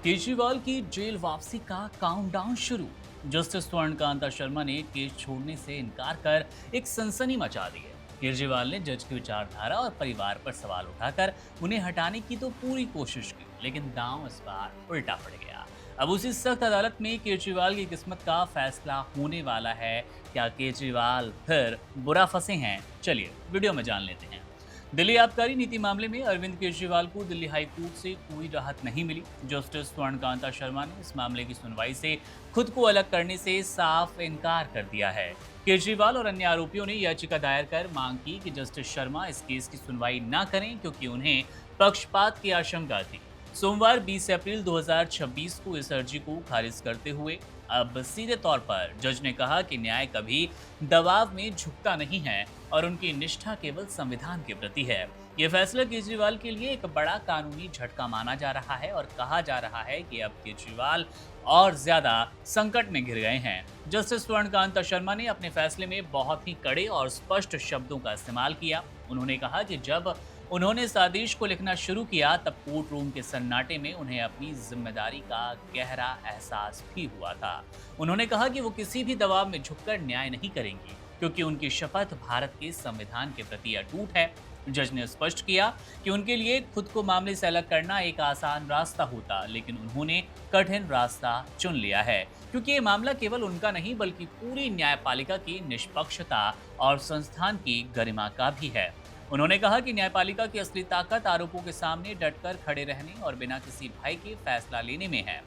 केजरीवाल की जेल वापसी का काउंटडाउन शुरू। जस्टिस स्वर्णकांता शर्मा ने केस छोड़ने से इनकार कर एक सनसनी मचा दी है। केजरीवाल ने जज की विचारधारा और परिवार पर सवाल उठाकर उन्हें हटाने की तो पूरी कोशिश की, लेकिन दांव इस बार उल्टा पड़ गया। अब उसी सख्त अदालत में केजरीवाल की किस्मत का फैसला होने वाला है। क्या केजरीवाल फिर बुरा फंसे हैं? चलिए वीडियो में जान लेते हैं। दिल्ली आबकारी नीति मामले में अरविंद केजरीवाल को दिल्ली हाई कोर्ट से कोई राहत नहीं मिली। जस्टिस स्वर्णकांता शर्मा ने इस मामले की सुनवाई से खुद को अलग करने से साफ इनकार कर दिया है। केजरीवाल और अन्य आरोपियों ने याचिका दायर कर मांग की कि जस्टिस शर्मा इस केस की सुनवाई न करें, क्योंकि उन्हें पक्षपात की आशंका थी। सोमवार 20 अप्रैल 2026 को इस अर्जी को खारिज करते हुए अब सीधे तौर पर जज ने कहा कि न्याय कभी दबाव में झुकता नहीं है और उनकी निष्ठा केवल संविधान के प्रति है। ये फैसला केजरीवाल के लिए एक बड़ा कानूनी झटका माना जा रहा है और कहा जा रहा है कि अब केजरीवाल और ज्यादा संकट में घिर गए हैं। जस्टिस स्वर्णकांता शर्मा ने अपने फैसले में बहुत ही कड़े और स्पष्ट शब्दों का इस्तेमाल किया। उन्होंने कहा कि जब उन्होंने इस आदेश को लिखना शुरू किया तब कोर्ट रूम के सन्नाटे में उन्हें अपनी जिम्मेदारी का गहरा एहसास भी हुआ था। उन्होंने कहा कि वो किसी भी दबाव में झुककर न्याय नहीं करेंगी, क्योंकि उनकी शपथ भारत के संविधान के प्रति अटूट है। जज ने स्पष्ट किया कि उनके लिए खुद को मामले से अलग करना एक आसान रास्ता होता, लेकिन उन्होंने कठिन रास्ता चुन लिया है, क्योंकि ये मामला केवल उनका नहीं बल्कि पूरी न्यायपालिका की निष्पक्षता और संस्थान की गरिमा का भी है। उन्होंने कहा कि न्यायपालिका की असली ताकत आरोपों के सामने डटकर खड़े रहने और बिना किसी भय के फैसला लेने में है।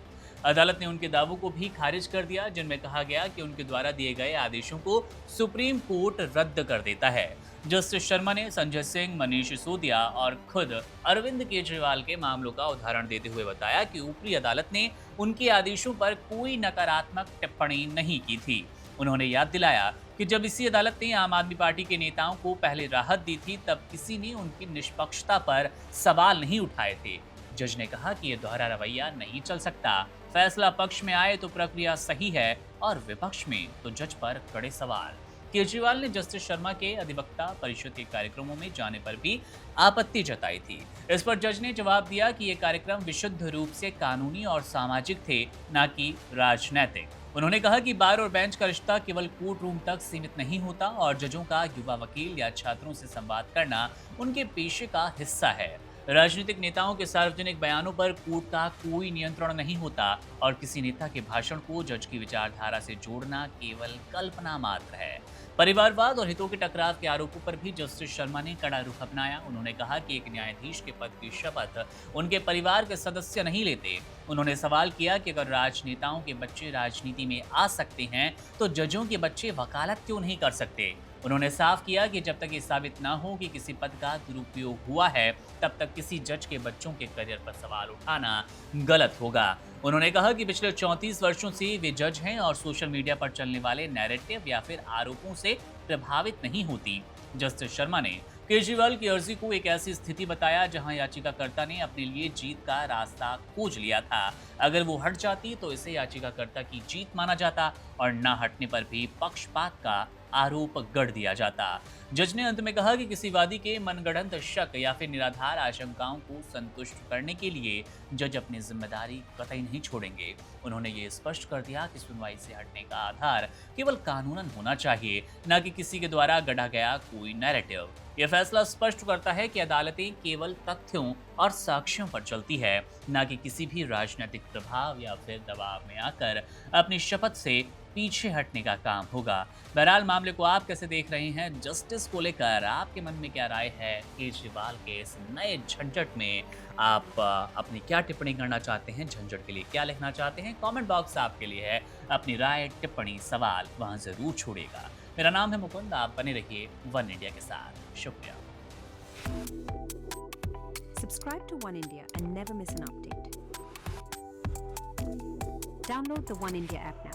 अदालत ने उनके दावों को भी खारिज कर दिया, जिनमें कहा गया कि उनके द्वारा दिए गए आदेशों को सुप्रीम कोर्ट रद्द कर देता है। जस्टिस शर्मा ने संजय सिंह, मनीष सिसोदिया और खुद अरविंद केजरीवाल के मामलों का उदाहरण देते हुए बताया कि ऊपरी अदालत ने उनके आदेशों पर कोई नकारात्मक टिप्पणी नहीं की थी। उन्होंने याद दिलाया कि जब इसी अदालत ने आम आदमी पार्टी के नेताओं को पहले राहत दी थी, तब किसी ने उनकी निष्पक्षता पर सवाल नहीं उठाए थे। जज ने कहा कि यह दोहरा रवैया नहीं चल सकता। फैसला पक्ष में आए तो प्रक्रिया सही है और विपक्ष में तो जज पर कड़े सवाल। केजरीवाल ने जस्टिस शर्मा के अधिवक्ता परिषद के कार्यक्रमों में जाने पर भी आपत्ति जताई थी। इस पर जज ने जवाब दिया कि ये कार्यक्रम विशुद्ध रूप से कानूनी और सामाजिक थे, न कि राजनैतिक। उन्होंने कहा कि बार और बेंच का रिश्ता केवल कोर्ट रूम तक सीमित नहीं होता और जजों का युवा वकील या छात्रों से संवाद करना उनके पेशे का हिस्सा है। राजनीतिक नेताओं के सार्वजनिक बयानों पर कोर्ट का कोई नियंत्रण नहीं होता और किसी नेता के भाषण को जज की विचारधारा से जोड़ना केवल कल्पना मात्र है। परिवारवाद और हितों के टकराव के आरोपों पर भी जस्टिस शर्मा ने कड़ा रुख अपनाया। उन्होंने कहा कि एक न्यायाधीश के पद की शपथ उनके परिवार के सदस्य नहीं लेते। उन्होंने सवाल किया कि अगर राजनेताओं के बच्चे राजनीति में आ सकते हैं तो जजों के बच्चे वकालत क्यों नहीं कर सकते। उन्होंने साफ किया कि जब तक ये साबित ना हो कि किसी पद का दुरुपयोग हुआ है, तब तक किसी जज के बच्चों के करियर पर सवाल उठाना गलत होगा। उन्होंने कहा कि पिछले 34 वर्षों से वे जज हैं और सोशल मीडिया पर चलने वाले नैरेटिव या फिर आरोपों से प्रभावित नहीं होती। जस्टिस शर्मा ने केजरीवाल की अर्जी को एक ऐसी स्थिति बताया जहां याचिकाकर्ता ने अपने लिए जीत का रास्ता खोज लिया था। अगर वो हट जाती तो इसे याचिकाकर्ता की जीत माना जाता और न हटने पर भी पक्षपात का आरोप गढ़ दिया जाता। जज ने अंत में कहा कि किसी वादी के मनगढ़ंत शक या फिर निराधार आशंकाओं को संतुष्ट करने के लिए जज अपनी जिम्मेदारी कतई नहीं छोड़ेंगे। उन्होंने ये स्पष्ट कर दिया कि सुनवाई से हटने का आधार केवल कानूनन होना चाहिए, न कि किसी के द्वारा गढ़ा गया कोई नैरेटिव। यह फैसला स्पष्ट करता है कि अदालतें केवल तथ्यों और साक्ष्यों पर चलती है, न कि किसी भी राजनीतिक प्रभाव या फिर दबाव में आकर अपनी शपथ से पीछे हटने का काम होगा। बहरहाल मामले को आप कैसे देख रहे हैं? जस्टिस को लेकर आपके मन में क्या राय है? केजरीवाल के इस नए झंझट में आप अपनी क्या टिप्पणी करना चाहते हैं? झंझट के लिए क्या लिखना चाहते हैं? कमेंट बॉक्स आपके लिए है। अपनी राय, टिप्पणी, सवाल वहां जरूर छोड़िएगा। मेरा नाम है मुकुंद, आप बने रहिए वन इंडिया के साथ। शुक्रिया। Subscribe to One India and never miss an update. Download the One India app now.